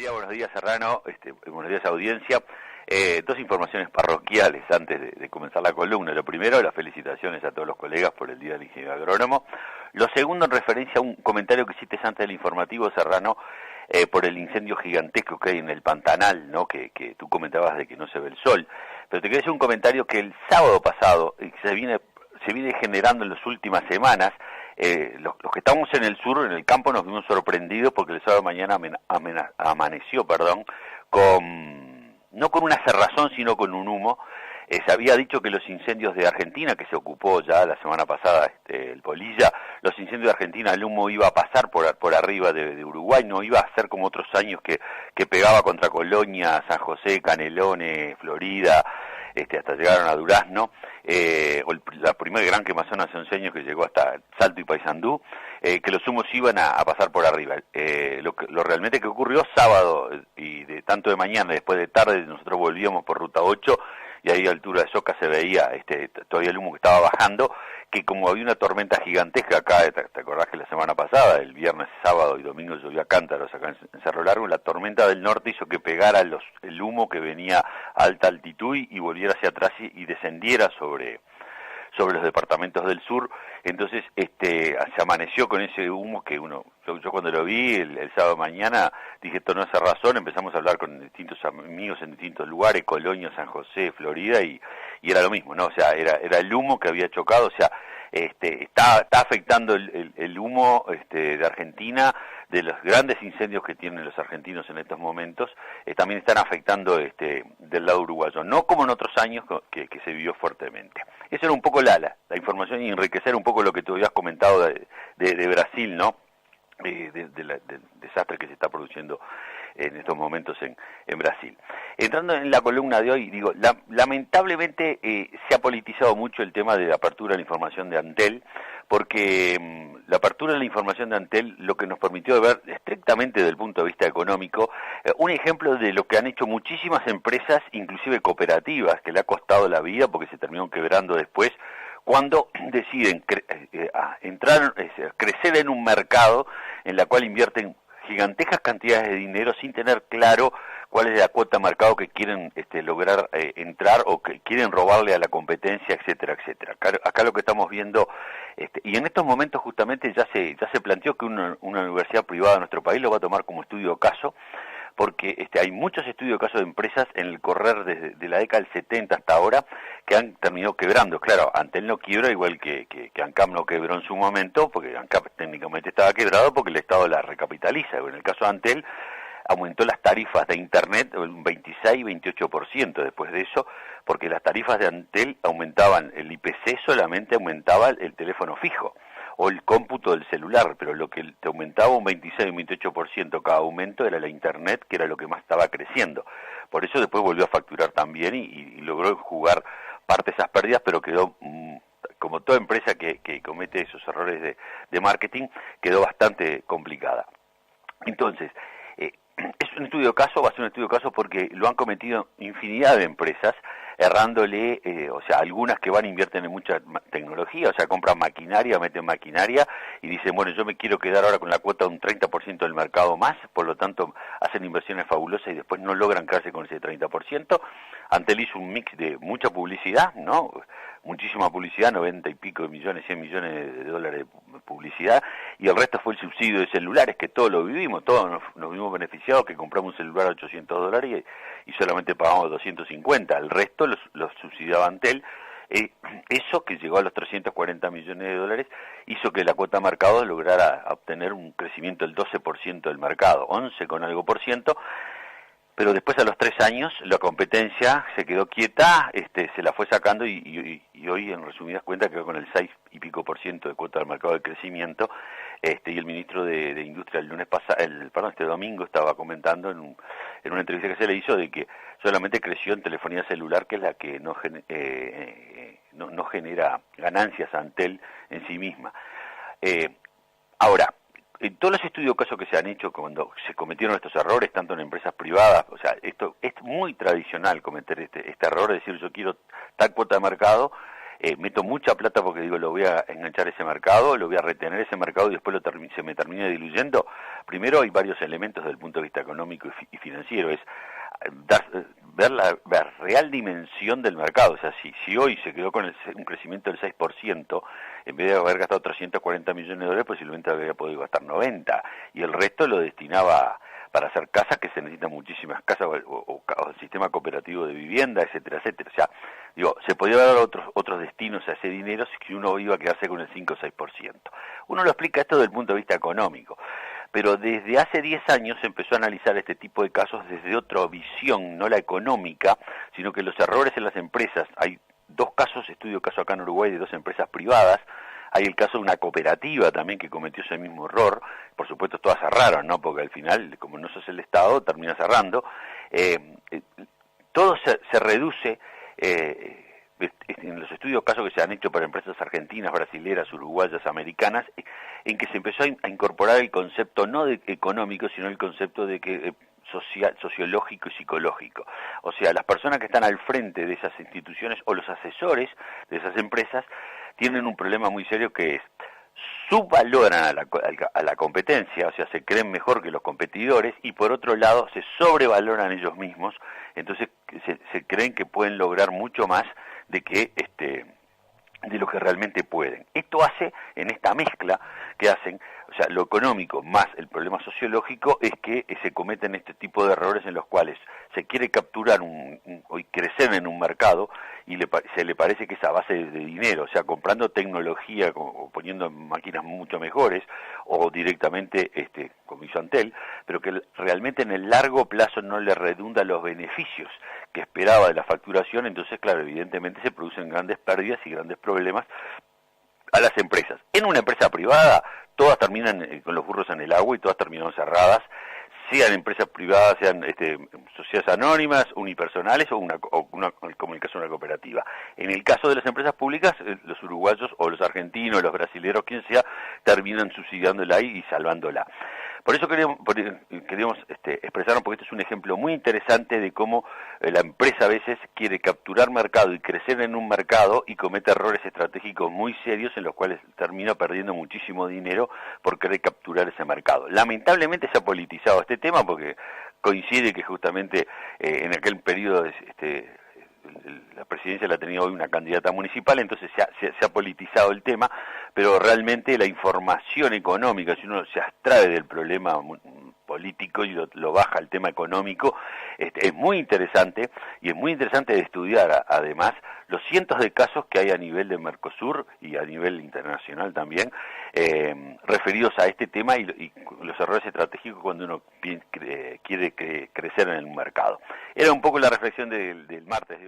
buenos días Serrano, buenos días audiencia. Dos informaciones parroquiales antes de comenzar la columna. Lo primero, las felicitaciones a todos los colegas por el Día del Ingeniero Agrónomo. Lo segundo, en referencia a un comentario que hiciste antes del informativo, Serrano, por el incendio gigantesco que hay en el Pantanal, ¿no? Que tú comentabas de que no se ve el sol. Pero te quería hacer un comentario que el sábado pasado se viene generando en las últimas semanas. Los que estamos en el sur, en el campo, nos vimos sorprendidos porque el sábado de mañana amaneció, no con una cerrazón, sino con un humo. Se había dicho que los incendios de Argentina, que se ocupó ya la semana pasada el Polilla, los incendios de Argentina, el humo iba a pasar por arriba de Uruguay, no iba a ser como otros años que pegaba contra Colonia, San José, Canelones, Florida, hasta llegaron a Durazno, la primera gran quemazón hace 11 años que llegó hasta Salto y Paysandú, que los humos iban a pasar por arriba. Lo realmente que ocurrió sábado y tanto de mañana, después de tarde, nosotros volvíamos por Ruta 8 y ahí a altura de Soca se veía todavía el humo que estaba bajando, que como había una tormenta gigantesca acá, ¿te acordás que la semana pasada, el viernes, sábado y domingo llovía cántaros acá en Cerro Largo? La tormenta del norte hizo que pegara el humo que venía a alta altitud y volviera hacia atrás y descendiera sobre los departamentos del sur. Entonces se amaneció con ese humo que yo cuando lo vi el sábado de mañana dije, esto no hace razón. Empezamos a hablar con distintos amigos en distintos lugares, Colonia, San José, Florida, y era lo mismo, ¿no? O sea, era el humo que había chocado. O sea, está afectando el humo de Argentina, de los grandes incendios que tienen los argentinos en estos momentos, también están afectando del lado uruguayo, no como en otros años que se vivió fuertemente. Esa era un poco la información y enriquecer un poco lo que tú habías comentado de Brasil, ¿no? Del desastre que se está produciendo en estos momentos en Brasil. Entrando en la columna de hoy, digo, lamentablemente se ha politizado mucho el tema de la apertura de la información de Antel, porque la apertura de la información de Antel lo que nos permitió ver estrictamente desde el punto de vista económico, un ejemplo de lo que han hecho muchísimas empresas, inclusive cooperativas, que le ha costado la vida porque se terminaron quebrando después, cuando deciden crecer en un mercado en la cual invierten gigantescas cantidades de dinero sin tener claro cuál es la cuota de mercado que quieren lograr entrar o que quieren robarle a la competencia, etcétera, etcétera. Acá lo que estamos viendo, y en estos momentos justamente ya se planteó que una universidad privada de nuestro país lo va a tomar como estudio caso, porque hay muchos estudios de caso de empresas en el correr desde la década del 70 hasta ahora que han terminado quebrando. Claro, Antel no quiebra igual que ANCAP no quebró en su momento, porque ANCAP técnicamente estaba quebrado porque el Estado la recapitaliza. En el caso de Antel aumentó las tarifas de Internet un 26 y 28% después de eso, porque las tarifas de Antel aumentaban, el IPC solamente aumentaba el teléfono fijo o el cómputo del celular, pero lo que te aumentaba un 26 y un 28% cada aumento era la Internet, que era lo que más estaba creciendo. Por eso después volvió a facturar también y logró jugar parte de esas pérdidas, pero quedó, como toda empresa que comete esos errores de marketing, quedó bastante complicada. Entonces, es un estudio de caso, va a ser un estudio de caso porque lo han cometido infinidad de empresas, errándole, o sea, algunas que invierten en mucha tecnología, o sea, compran maquinaria, meten maquinaria y dicen, bueno, yo me quiero quedar ahora con la cuota de un 30% del mercado más, por lo tanto hacen inversiones fabulosas y después no logran quedarse con ese 30%. Antel hizo un mix de mucha publicidad, ¿no? Muchísima publicidad, 90 y pico de millones, 100 millones de dólares de publicidad, y el resto fue el subsidio de celulares, que todos lo vivimos, todos nos vimos beneficiados, que compramos un celular a $800 y solamente pagamos 250, el resto los subsidiaba Antel. Eso, que llegó a los 340 millones de dólares, hizo que la cuota de mercado lograra obtener un crecimiento del 12% del mercado, 11 con algo por ciento. Pero después, a los 3 años, la competencia se quedó quieta, se la fue sacando y hoy, en resumidas cuentas, quedó con el 6 y pico por ciento de cuota del mercado de crecimiento. Y el ministro de Industria este domingo estaba comentando en una entrevista que se le hizo de que solamente creció en telefonía celular, que es la que no genera ganancias a Antel en sí misma. Ahora, en todos los estudios de caso que se han hecho cuando se cometieron estos errores, tanto en empresas privadas, o sea, esto es muy tradicional cometer este error, es decir, yo quiero tal cuota de mercado, meto mucha plata porque digo, lo voy a enganchar ese mercado, lo voy a retener ese mercado y después se me termina diluyendo. Primero hay varios elementos desde el punto de vista económico y financiero, es ver la real dimensión del mercado. O sea, si hoy se quedó con un crecimiento del 6%, en vez de haber gastado 340 millones de dólares, posiblemente habría podido gastar 90, y el resto lo destinaba para hacer casas, que se necesitan muchísimas casas, o el sistema cooperativo de vivienda, etcétera, etcétera. O sea, digo, se podía dar otros destinos a ese dinero si uno iba a quedarse con el 5 o 6%. Uno lo explica esto desde el punto de vista económico, pero desde hace 10 años se empezó a analizar este tipo de casos desde otra visión, no la económica, sino que los errores en las empresas. Hay dos casos, estudio caso acá en Uruguay de dos empresas privadas. Hay el caso de una cooperativa también que cometió ese mismo error. Por supuesto todas cerraron, ¿no? Porque al final, como no sos el Estado, termina cerrando. Todo se reduce en los estudios casos que se han hecho para empresas argentinas, brasileras, uruguayas, americanas, en que se empezó a incorporar el concepto no de económico, sino el concepto de que sociológico y psicológico. O sea, las personas que están al frente de esas instituciones o los asesores de esas empresas tienen un problema muy serio, que es subvaloran a la competencia, o sea, se creen mejor que los competidores, y por otro lado se sobrevaloran ellos mismos. Entonces se creen que pueden lograr mucho más de lo que realmente pueden. Esto hace, en esta mezcla que hacen, o sea, lo económico más el problema sociológico, es que se cometen este tipo de errores en los cuales se quiere capturar o crecer en un mercado y se le parece que es a base de dinero, o sea, comprando tecnología o poniendo máquinas mucho mejores, o directamente, como hizo Antel, pero que realmente en el largo plazo no le redunda los beneficios que esperaba de la facturación. Entonces, claro, evidentemente se producen grandes pérdidas y grandes problemas a las empresas. En una empresa privada, todas terminan con los burros en el agua y todas terminan cerradas, sean empresas privadas, sean sociedades anónimas, unipersonales o como el caso de una cooperativa. En el caso de las empresas públicas, los uruguayos o los argentinos, los brasileños, quien sea, terminan subsidiándola y salvándola. Por eso queríamos expresarnos, porque este es un ejemplo muy interesante de cómo la empresa a veces quiere capturar mercado y crecer en un mercado y comete errores estratégicos muy serios en los cuales termina perdiendo muchísimo dinero por querer capturar ese mercado. Lamentablemente se ha politizado este tema, porque coincide que justamente en aquel periodo la presidencia la tenía hoy una candidata municipal, entonces se ha politizado el tema, pero realmente la información económica, si uno se abstrae del problema político y lo baja al tema económico, es muy interesante, y es muy interesante de estudiar además los cientos de casos que hay a nivel de Mercosur y a nivel internacional también, referidos a este tema y los errores estratégicos cuando uno quiere crecer en el mercado. Era un poco la reflexión del martes.